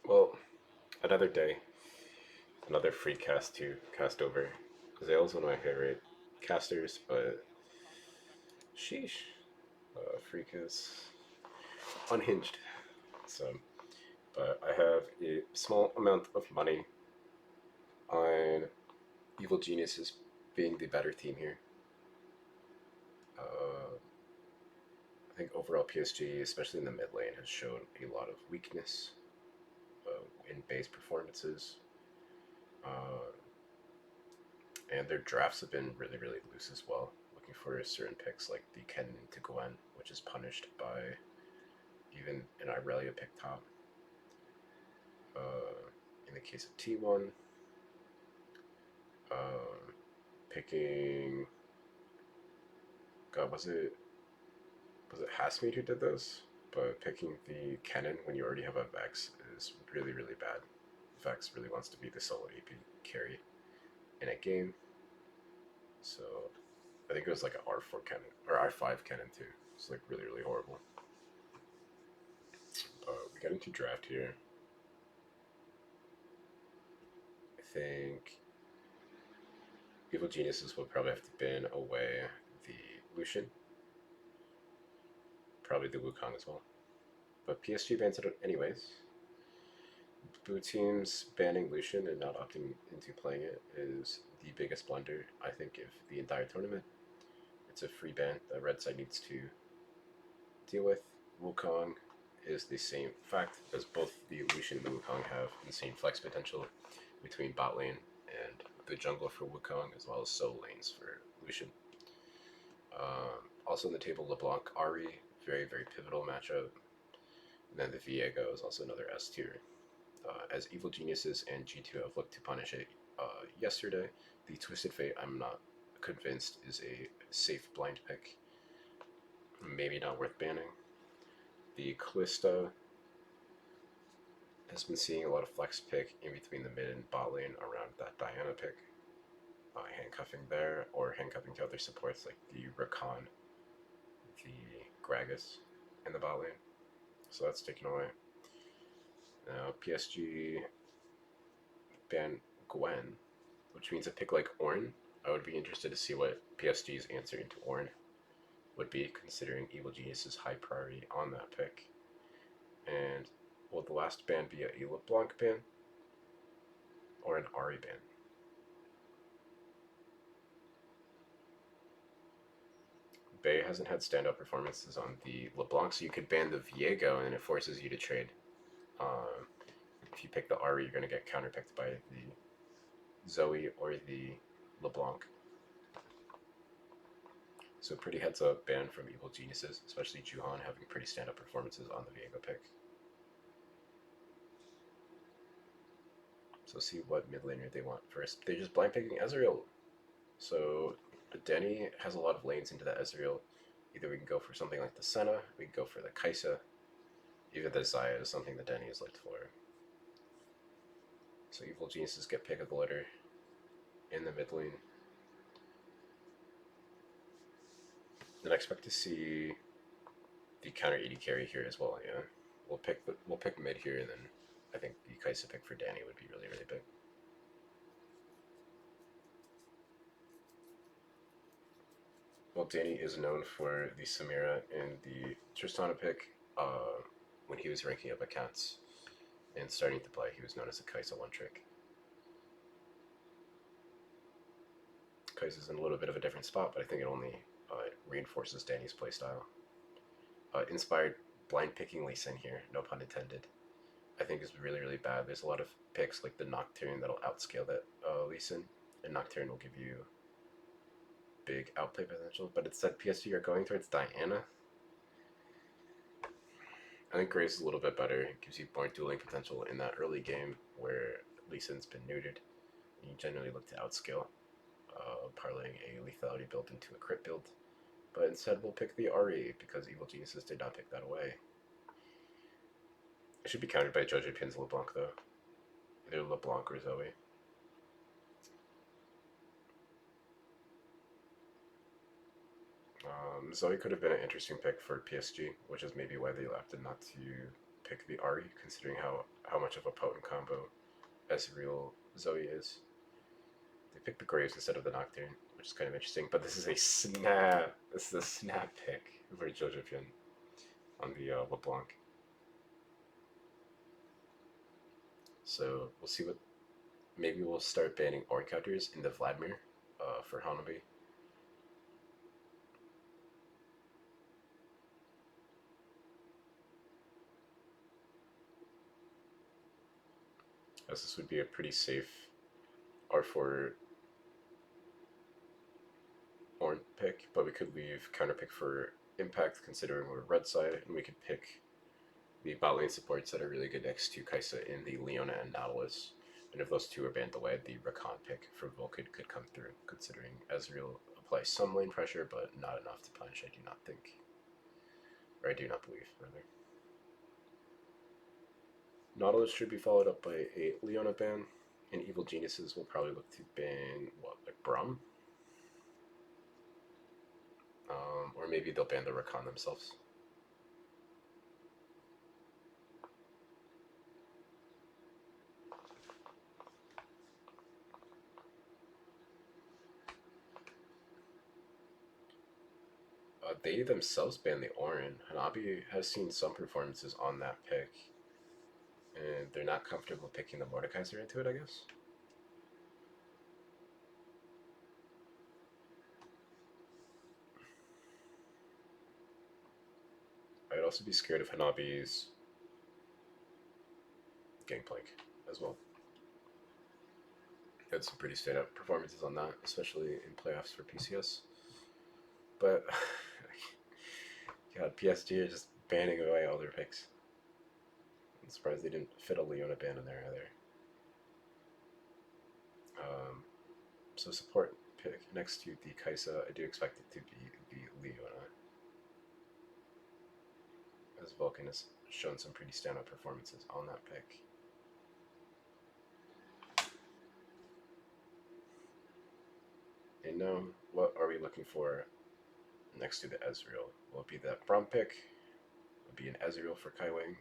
Well, another day, another free cast to cast over. Zale's one of my favorite casters, but sheesh, Freak is unhinged. So, but I have a small amount of money on Evil Geniuses being the better team here. I think overall PSG, especially in the mid lane, has shown a lot of weakness in base performances. Uh, and their drafts have been really, really loose as well. Looking for certain picks like the Kennen to Gwen, which is punished by even an Irelia pick top. In the case of T1, uh, picking God was it Hasmeet who did this? But picking the Kennen when you already have a Vex is really, really bad. Vex really wants to be the solo AP carry in a game. So I think it was like an R4 Kennen or R5 Kennen too. It's like really, really horrible. We got into draft here. I think Evil Geniuses would probably have to ban away the Lucian. Probably the Wukong as well. But PSG bans it anyways. Blue teams banning Lucian and not opting into playing it is the biggest blunder, I think, of the entire tournament. It's a free ban that red side needs to deal with. Wukong is the same fact, as both the Lucian and the Wukong have insane flex potential between bot lane and the jungle for Wukong, as well as solo lanes for Lucian. Also on the table, LeBlanc Ari, very, very pivotal matchup. And then the Viego is also another S tier. As Evil Geniuses and G2 have looked to punish it yesterday, the Twisted Fate, I'm not convinced, is a safe blind pick. Maybe not worth banning. The Callista has been seeing a lot of flex pick in between the mid and bot lane around that Diana pick. Handcuffing there, or handcuffing to other supports like the Rakan, the Gragas, in the bot lane. So that's taken away. Now PSG ban Gwen, which means a pick like Ornn. I would be interested to see what PSG's answer into Ornn would be, considering Evil Genius's high priority on that pick. And will the last ban be a LeBlanc ban or an Ari ban? Bay hasn't had standout performances on the LeBlanc, so you could ban the Viego and it forces you to trade. If you pick the Ari, you're going to get counterpicked by the Zoe or the LeBlanc. So pretty heads up ban from Evil Geniuses, especially Juhan having pretty stand-up performances on the Viego pick. So see what mid laner they want first. They're just blind picking Ezreal. So Denny has a lot of lanes into that Ezreal. Either we can go for something like the Senna, we can go for the Kaisa. Even the Xayah is something that Denny is looked for. So Evil Geniuses get pick of the litter in the mid lane. Then I expect to see the counter AD carry here as well. Yeah, we'll pick mid here, and then I think the Kaisa pick for Danny would be really, really big. Well, Danny is known for the Samira and the Tristana pick. When he was ranking up accounts and starting to play, he was known as a Kaisa one trick. Kaisa's in a little bit of a different spot, but I think it only reinforces Danny's playstyle. Inspired blind picking Lee Sin here, no pun intended. I think is really, really bad. There's a lot of picks like the Nocturne that'll outscale that Lee Sin, and Nocturne will give you big outplay potential, but instead PSG are going towards Diana. I think Grace is a little bit better. It gives you more dueling potential in that early game where Lee Sin's been neutered. You generally look to outscale, parlaying a lethality build into a crit build. But instead we'll pick the RE because Evil Geniuses did not pick that away. It should be countered by Jojo Pin's LeBlanc though. Either LeBlanc or Zoe. Zoe could have been an interesting pick for PSG, which is maybe why they opted not to pick the Ari, considering how much of a potent combo Ezreal Zoe is. They picked the Graves instead of the Nocturne, which is kind of interesting. But this is a snap. This is a snap pick for Jojo Pion on the LeBlanc. So we'll see what. Maybe we'll start banning Ori counters in the Vladimir for Hanabi. As this would be a pretty safe R4 Ornn pick, but we could leave counter pick for Impact considering we're red side, and we could pick the bot lane supports that are really good next to Kai'Sa in the Leona and Nautilus. And if those two are banned away, the Rakan pick for Vulcan could come through, considering Ezreal applies some lane pressure, but not enough to punish, I do not think. Or I do not believe, rather. Nautilus should be followed up by a Leona ban, and Evil Geniuses will probably look to ban, what, like Braum? Or maybe they'll ban the Rakan themselves. They themselves banned the Ornn. Hanabi has seen some performances on that pick, and they're not comfortable picking the Mordekaiser into it, I guess. I'd also be scared of Hanabi's Gangplank as well. Had some pretty standout performances on that, especially in playoffs for PCS. But God, PSG are just banning away all their picks. I'm surprised they didn't fit a Leona ban in there either. So support pick next to the Kai'Sa, I do expect it to be the Leona, as Vulcan has shown some pretty standout performances on that pick. And now, what are we looking for next to the Ezreal? Will it be that Braum pick? Will it be an Ezreal for Kaiwing?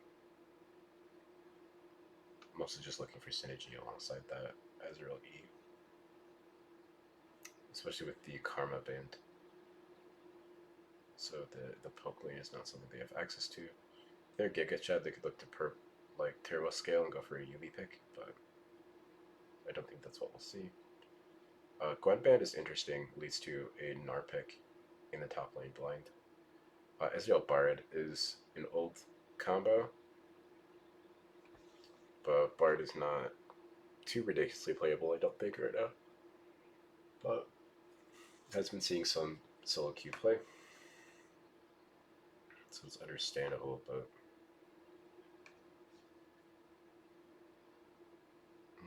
I'm also just looking for synergy alongside that Ezreal E. Especially with the Karma band. So the poke lane is not something they have access to. If they're Giga Chad, they could look to like Turbo Scale and go for a UV pick, but I don't think that's what we'll see. Gwen band is interesting, leads to a Gnar pick in the top lane blind. Ezreal Bard is an old combo, but Bard is not too ridiculously playable, I don't think, right now. But has been seeing some solo queue play, so it's understandable, but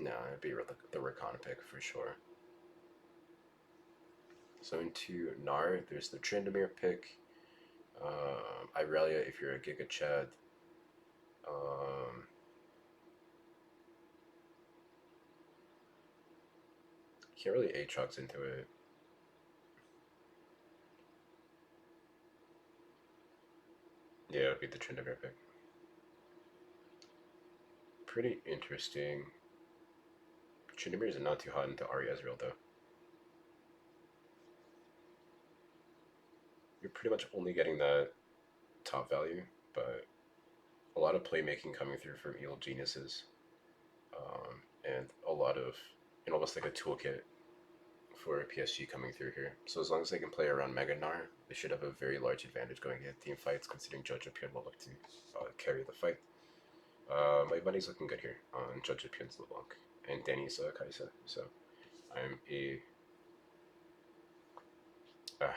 no, it'd be the Rakan pick for sure. So into Gnar, there's the Tryndamere pick. Irelia if you're a Giga Chad. Can't really Aatrox into it. Yeah, it would be the Tryndamere pick. Pretty interesting. Tryndamere is not too hot into Ari Ezreal though. You're pretty much only getting that top value, but a lot of playmaking coming through from Evil Geniuses, and a lot of, almost like a toolkit for PSG coming through here. So as long as they can play around Mega Gnar, they should have a very large advantage going into team fights, considering Jojo Pion will look to carry the fight. My money's looking good here on Jojo Pion's LeBlanc and Danny's Kai'Sa, so I'm a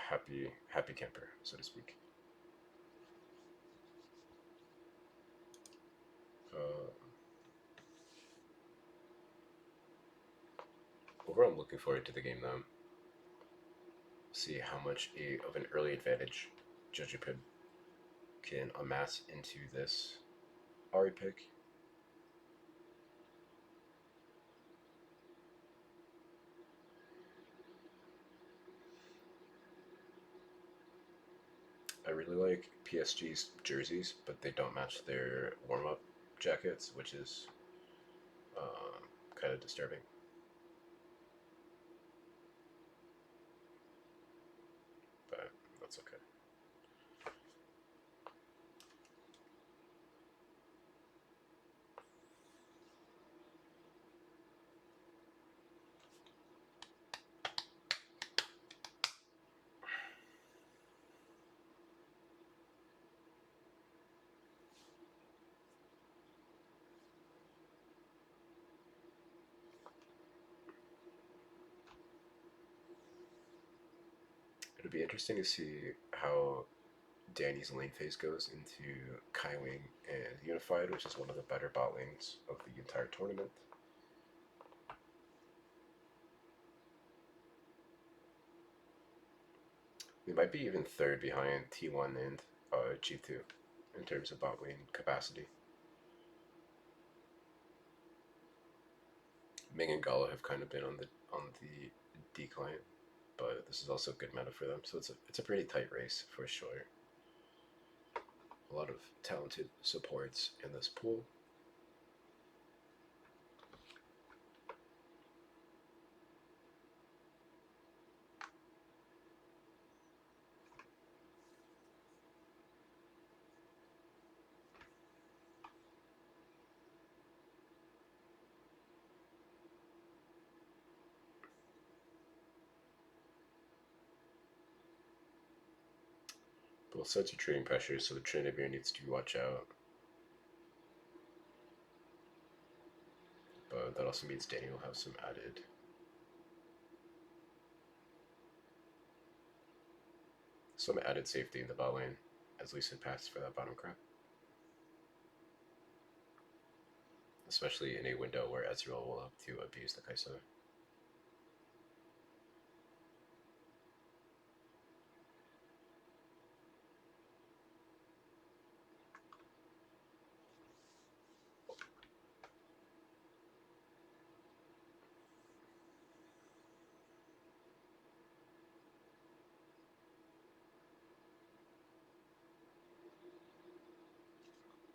happy camper, so to speak. Overall, I'm looking forward to the game though. See how much of an early advantage Jojo Pion can amass into this Ari pick. I really like PSG's jerseys, but they don't match their warm up jackets, which is kind of disturbing. But that's okay. It'll be interesting to see how Danny's lane phase goes into Kai Wing and Unified, which is one of the better bot lanes of the entire tournament. We might be even third behind T1 and G2 in terms of bot lane capacity. Ming and Gala have kind of been on the decline, but this is also good meta for them, so it's a pretty tight race for sure. A lot of talented supports in this pool. Both sides are trading pressure, so the Trynd needs to watch out. But that also means Danny will have some added safety in the bot lane, as Lee Sin passes for that bottom crap. Especially in a window where Ezreal will have to abuse the Kai'Sa.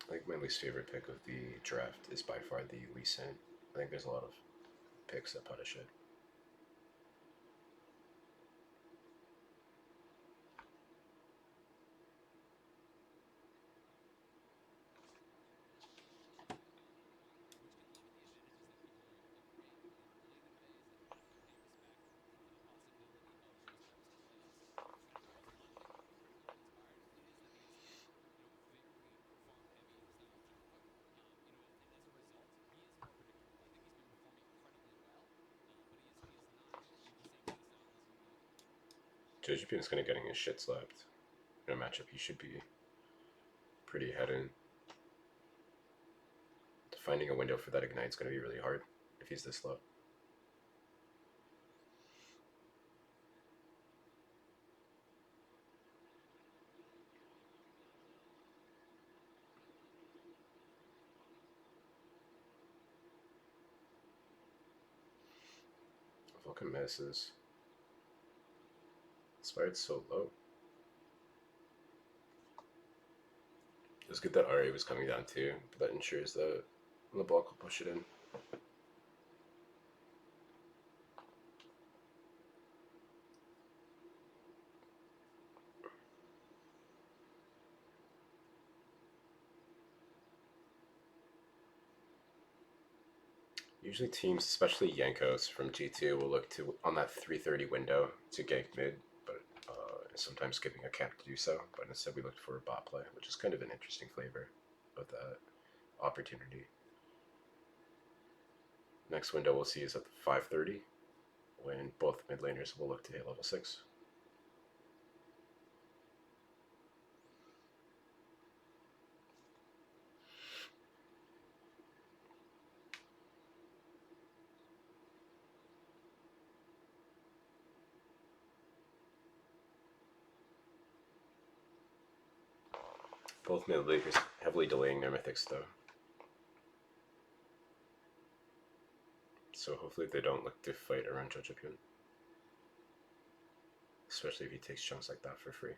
I think my least favorite pick of the draft is by far the Lee Sin. I think there's a lot of picks that punish it. JGP is kind of getting his shit slapped in a matchup he should be pretty ahead in. Finding a window for that ignite is going to be really hard if he's this low. Vulcan misses. Inspired's so low. It was good that Ari was coming down too, but that ensures that LeBlanc will push it in. Usually teams, especially Yankos from G2, will look to on that 330 window to gank mid, but sometimes skipping a camp to do so. But instead we looked for a bot play, which is kind of an interesting flavor of that opportunity. Next window we'll see is at 530, when both mid laners will look to hit level 6. Both mid laners heavily delaying their mythics though. So hopefully they don't look to fight around Jojopyun. Especially if he takes chunks like that for free.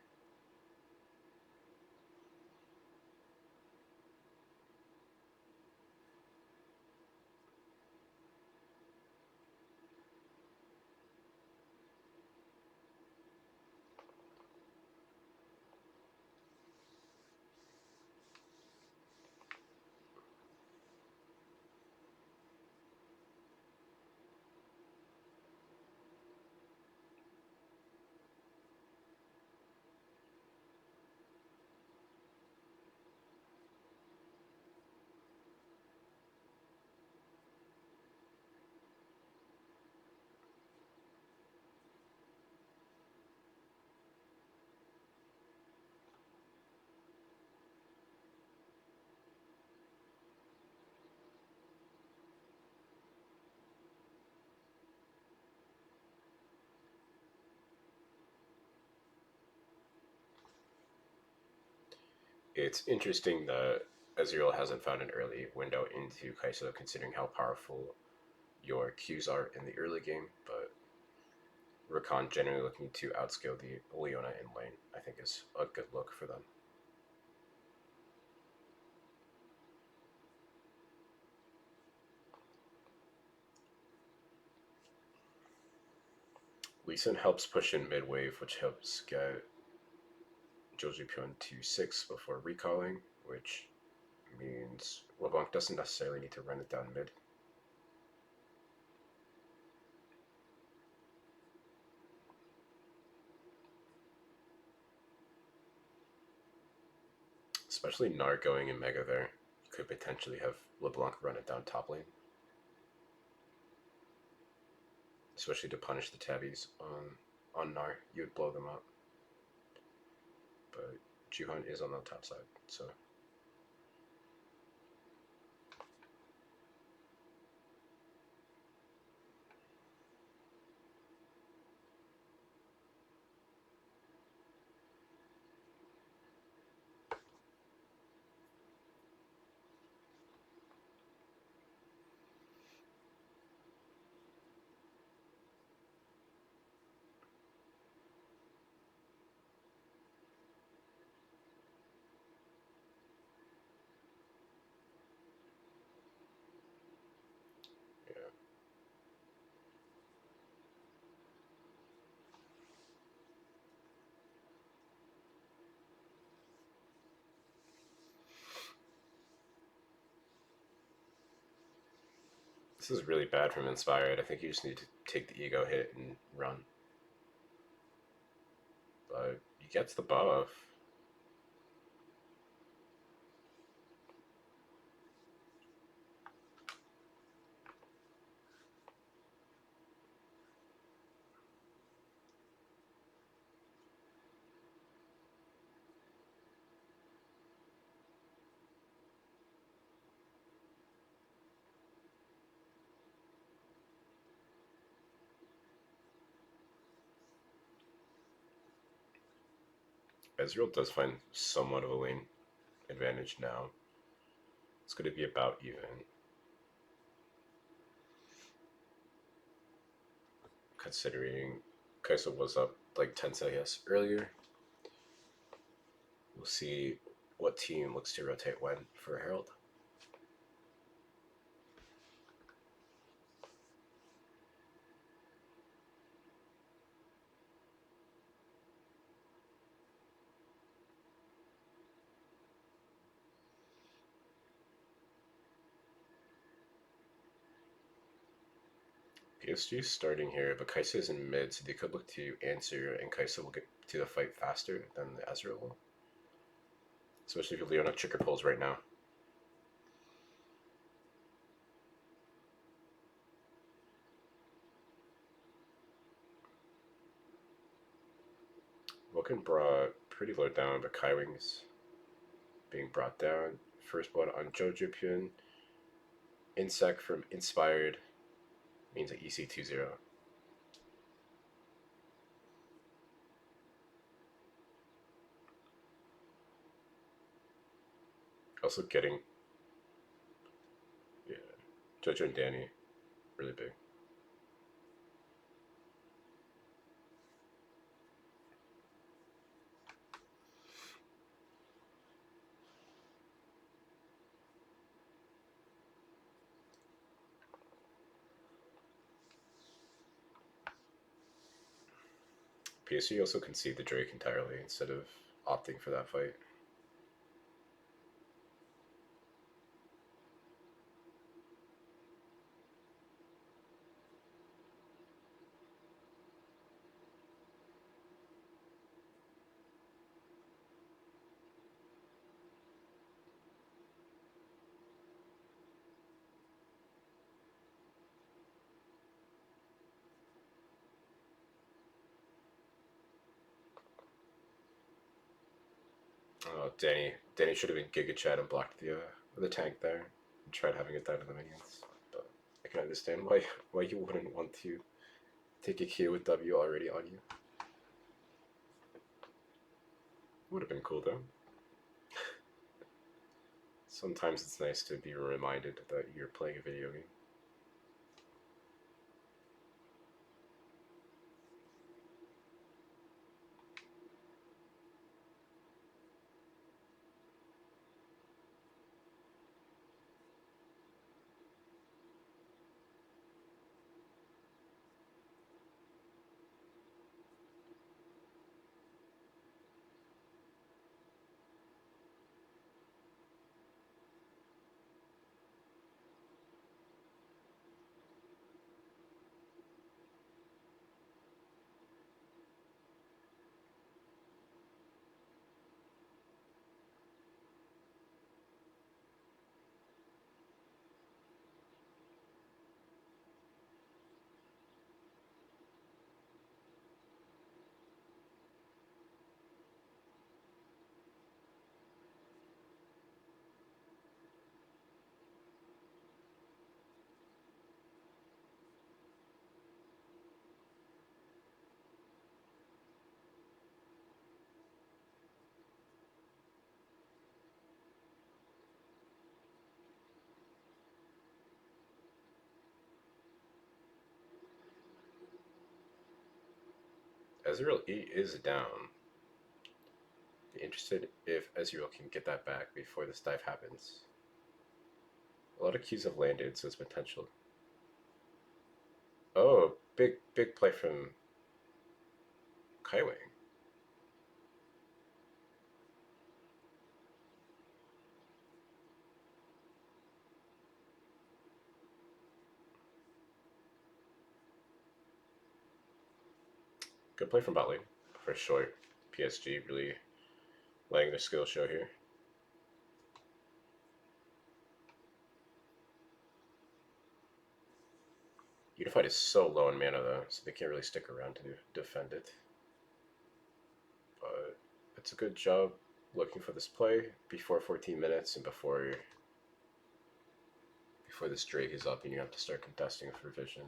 It's interesting that Ezreal hasn't found an early window into Kai'Sa, considering how powerful your Qs are in the early game, but Rakan generally looking to outscale the Leona in lane, I think is a good look for them. Lee Sin helps push in mid wave, which helps get Jojipion to 6 before recalling, which means LeBlanc doesn't necessarily need to run it down mid. Especially Gnar going in Mega there. You could potentially have LeBlanc run it down top lane. Especially to punish the tabbies on Gnar. You would blow them up. But Juhan is on the top side, so yeah. This is really bad from Inspired. I think you just need to take the ego hit and run. But he gets the buff. Ezreal does find somewhat of a lane advantage now. It's going to be about even. Considering Kai'Sa was up like 10 seconds earlier. We'll see what team looks to rotate when for Herald. PSG is starting here, but Kai'Sa is in mid, so they could look to answer, and Kai'Sa will get to the fight faster than the Ezreal will. Especially if Leona trigger pulls right now. Vulcan brought pretty low down, but Kaiwing's being brought down. First blood on Jojipion. Insect from Inspired means an EC 2-0. Also getting, yeah, Jojo and Danny, really big. PSG also concede the Drake entirely instead of opting for that fight. Oh, Danny should have been Giga Chad and blocked the tank there and tried having it down to the minions. But I can understand why you wouldn't want to take a Q with W already on you. Would have been cool though. Sometimes it's nice to be reminded that you're playing a video game. Ezreal E is down. Be interested if Ezreal can get that back before this dive happens. A lot of Qs have landed, so it's potential. Oh, big play from Kaiwing. Good play from bot lane, for sure. PSG really letting their skill show here. Unified is so low in mana though, so they can't really stick around to defend it. But it's a good job looking for this play before 14 minutes and before this Drake is up and you have to start contesting for vision.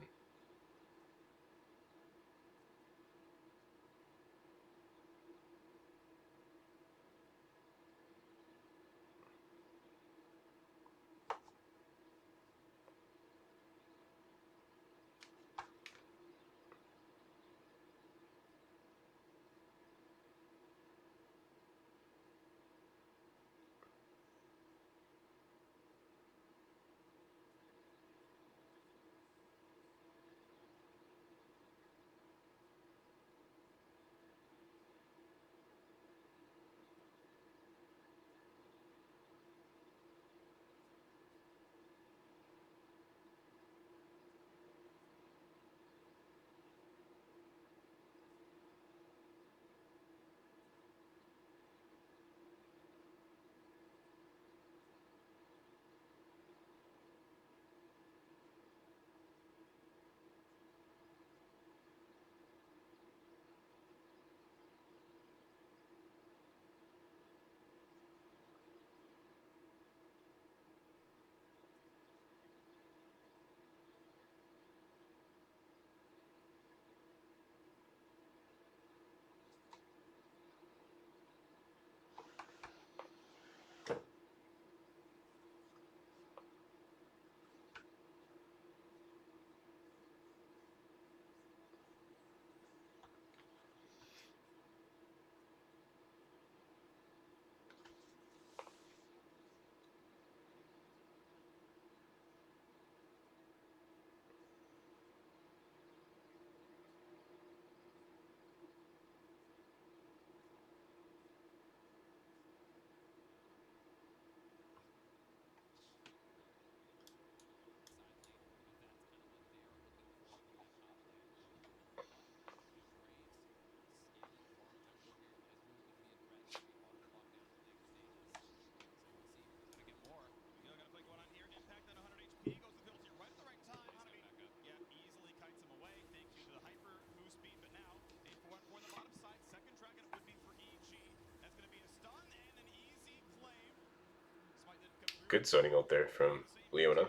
Good zoning out there from Leona.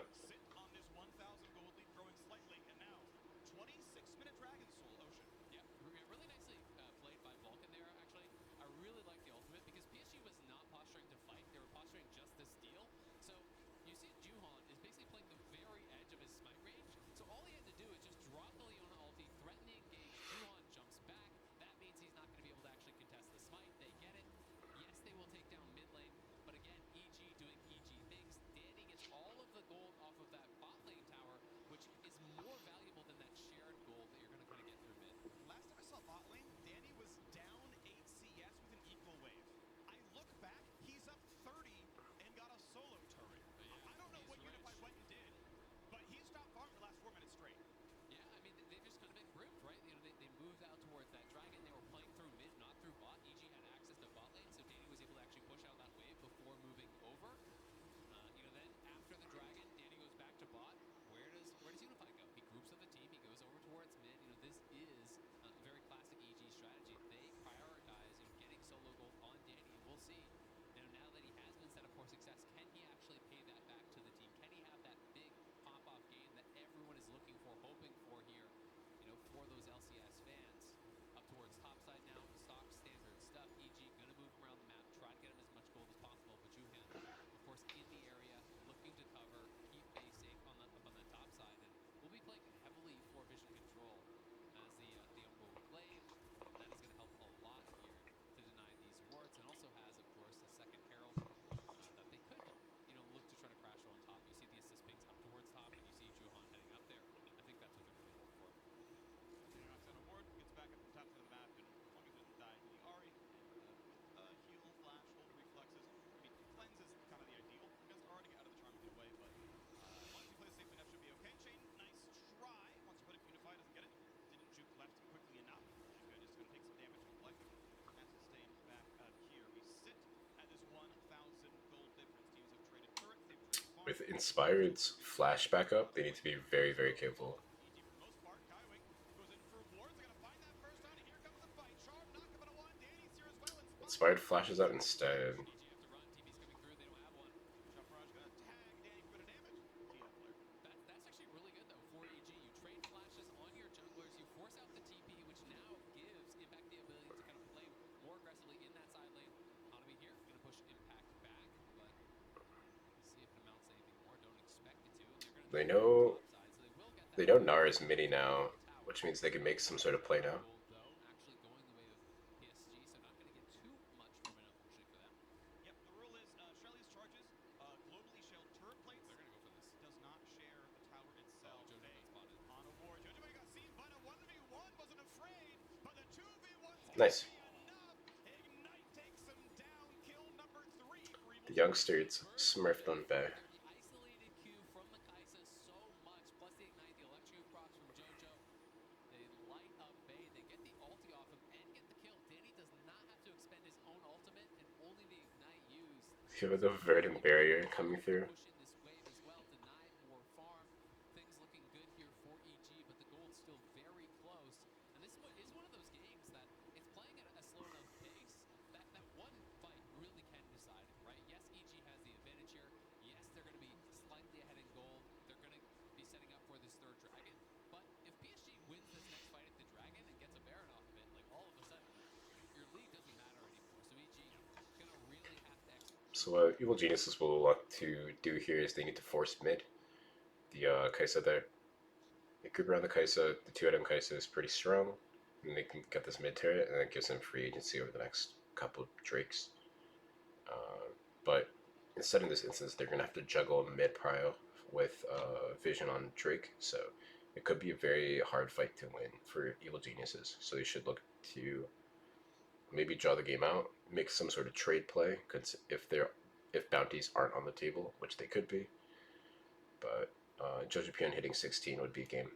with Inspired's flash backup, they need to be very, very careful. Inspired flashes out instead. They know gnar is midi now, which means they can make some sort of play now. Nice. The youngsters smurfed on Bay. You have the verdant barrier coming through. So what Evil Geniuses will want to do here is they need to force mid the Kaisa there. They creep around the Kaisa, the 2-item Kaisa is pretty strong, and they can get this mid turret, and that gives them free agency over the next couple of Drakes. But instead, in this instance, they're going to have to juggle mid prio with Vision on Drake, so it could be a very hard fight to win for Evil Geniuses. So they should look to maybe draw the game out, make some sort of trade play, because if bounties aren't on the table, which they could be, but Jojo Pion hitting 16 would be a game.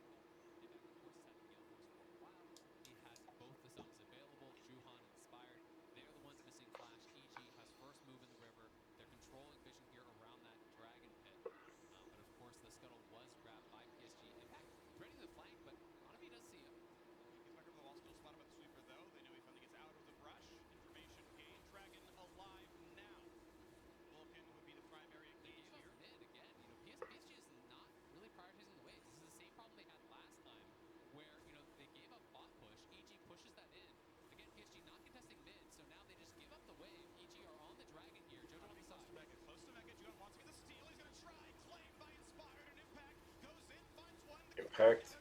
Impact.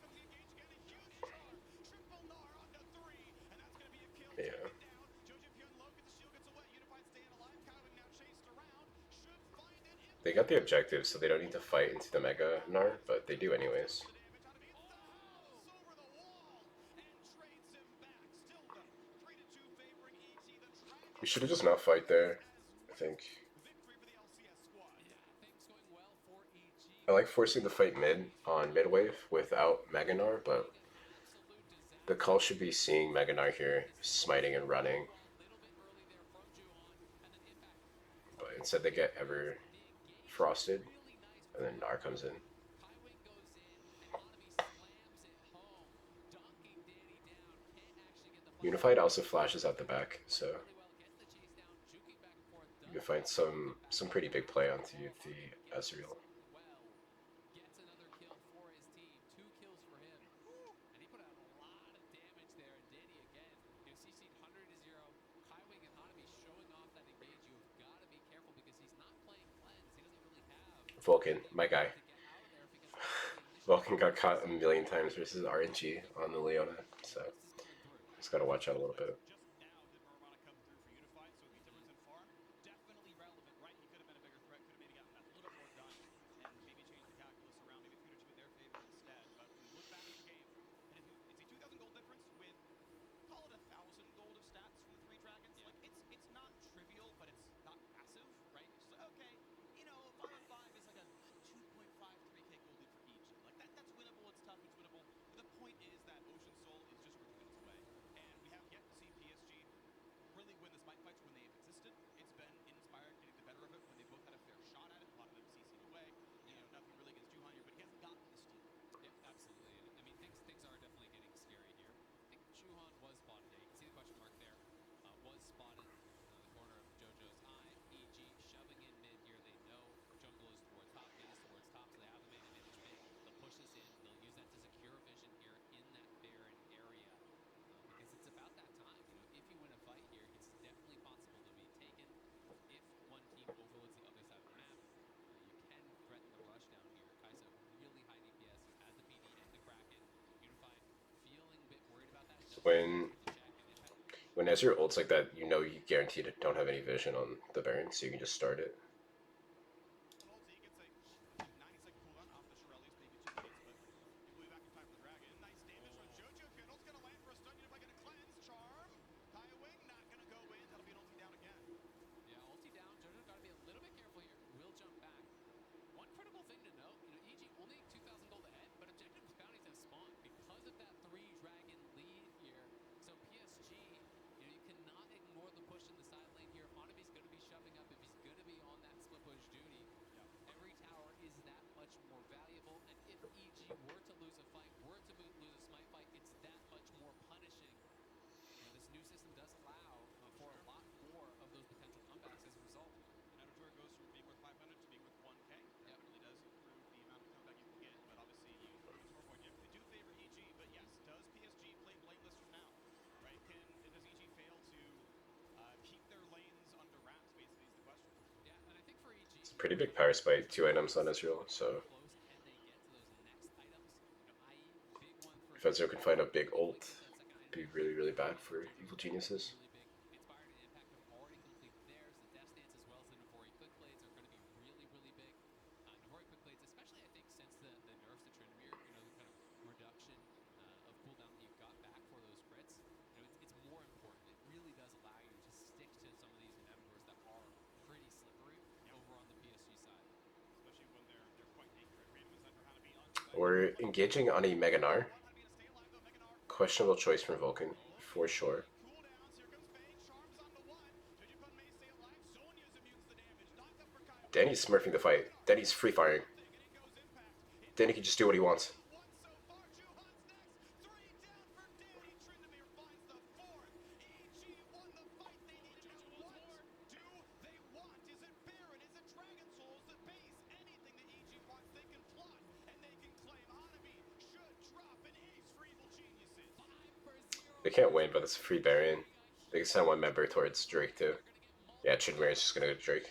Yeah. They got the objective, so they don't need to fight into the Mega Gnar, but they do anyways. We should have just not fight there, I think. I like forcing the fight mid on mid wave without Mega Gnar, but the call should be seeing Mega Gnar here, smiting and running. But instead they get Ever Frosted, and then Gnar comes in. Unified also flashes out the back, so you can find some pretty big play onto the Ezreal. Vulcan, my guy. Vulcan got caught a million times versus RNG on the Leona, so just gotta watch out a little bit. When when Ezreal ults like that, you know you guaranteed don't have any vision on the Baron, so you can just start it. It's a pretty big power spike, 2 items on Ezreal, so if Ezreal can find a big ult, it'd be really, really bad for Evil Geniuses. We're engaging on a Mega Gnar. Questionable choice from Vulcan, for sure. Danny's smurfing the fight. Danny's free firing. Danny can just do what he wants. They can't win, but it's a free Baron. They can send one member towards Drake too. Yeah, Trynd is just gonna go to Drake.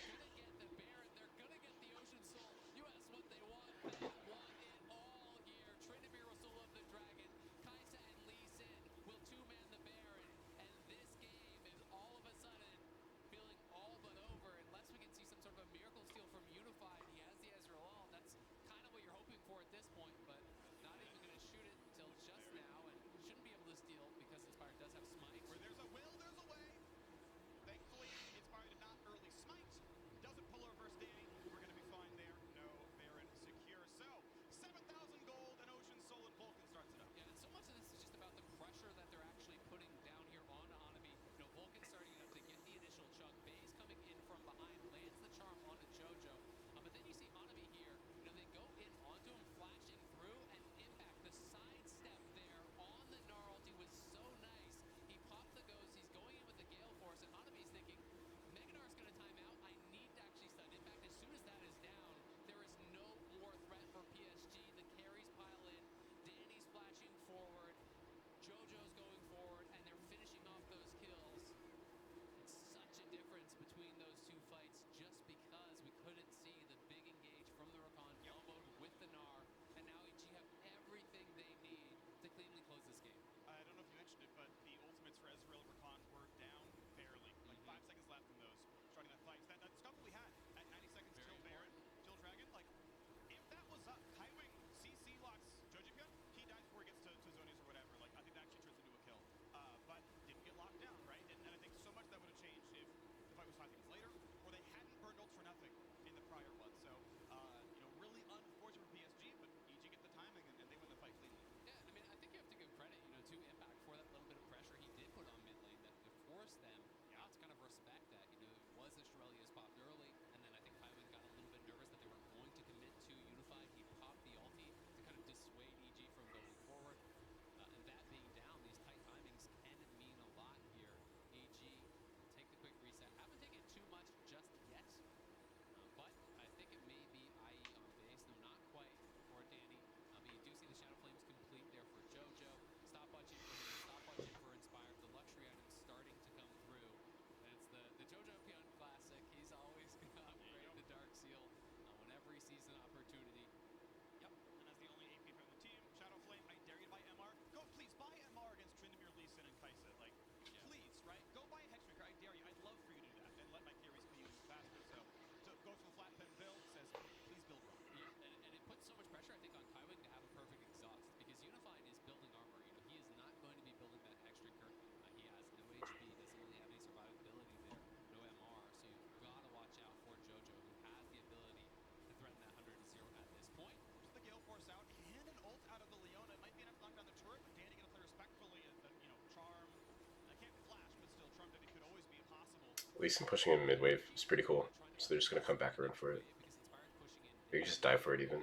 least I'm pushing in mid wave. It's pretty cool. So they're just gonna come back around for it. They can just die for it even.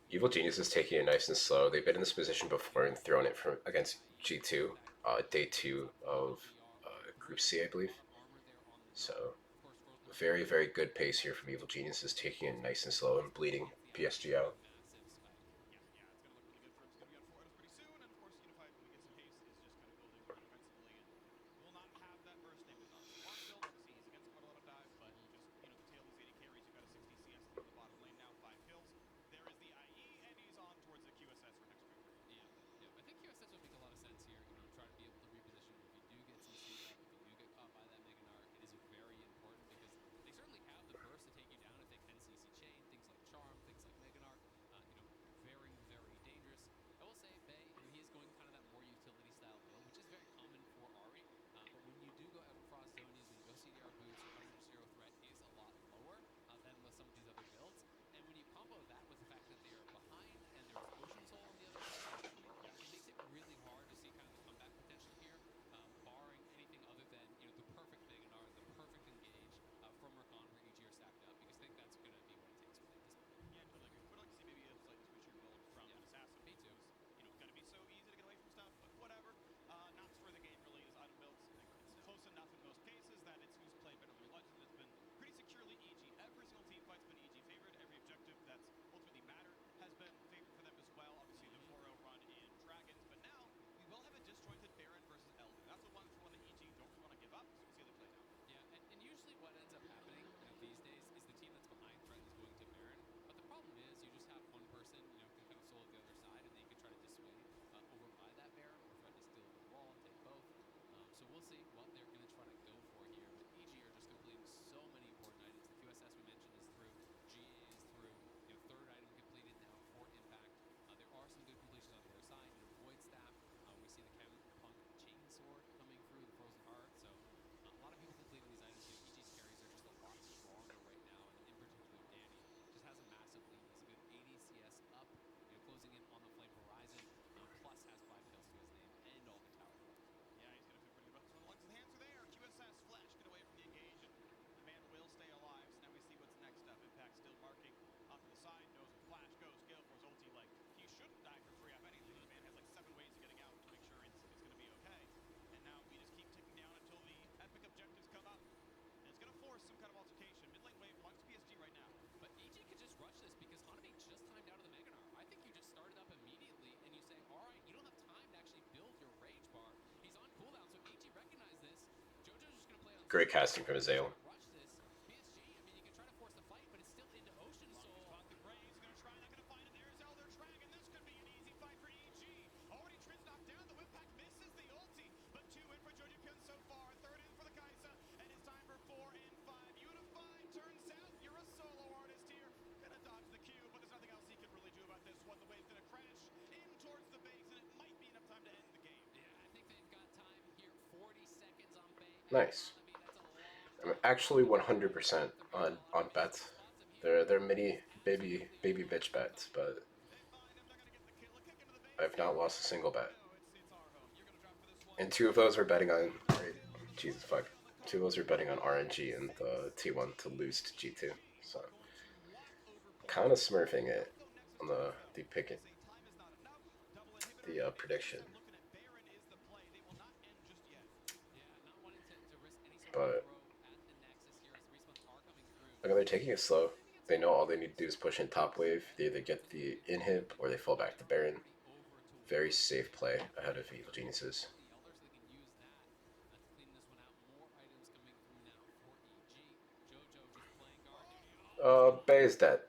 Evil Genius is taking it nice and slow. They've been in this position before and thrown it from against G2, day 2 of Group C, I believe. So very, very good pace here from Evil Geniuses, taking it nice and slow and bleeding PSG out. Great casting from Azale. Nice. I'm actually 100% on bets. They're mini baby bitch bets, but I've not lost a single bet. And two of those are betting on Jesus fuck. Two of those are betting on RNG and the T1 to lose to G2. So kind of smurfing it on the picket the prediction. But okay, they're taking it slow. They know all they need to do is push in top wave. They either get the inhib or they fall back to Baron. Very safe play ahead of Evil Geniuses. Bay is dead.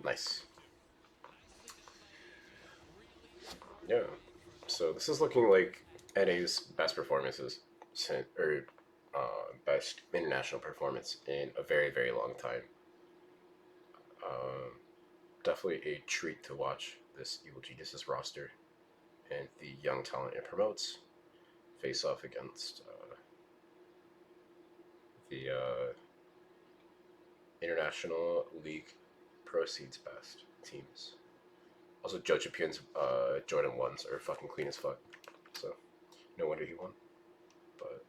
Nice. Yeah. So this is looking like NA's best performances, or best international performance in a very, very long time. Um, Definitely a treat to watch this Evil Geniuses roster and the young talent it promotes face off against the International League proceeds best teams. Also, Joe Chapion's Jordan 1s are fucking clean as fuck. So, no wonder he won. But,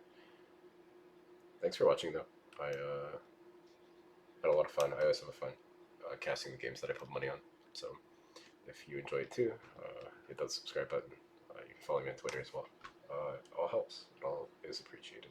thanks for watching, though. I had a lot of fun. I always have fun casting the games that I put money on. So, if you enjoy it too, hit that subscribe button. You can follow me on Twitter as well. It all helps. It all is appreciated.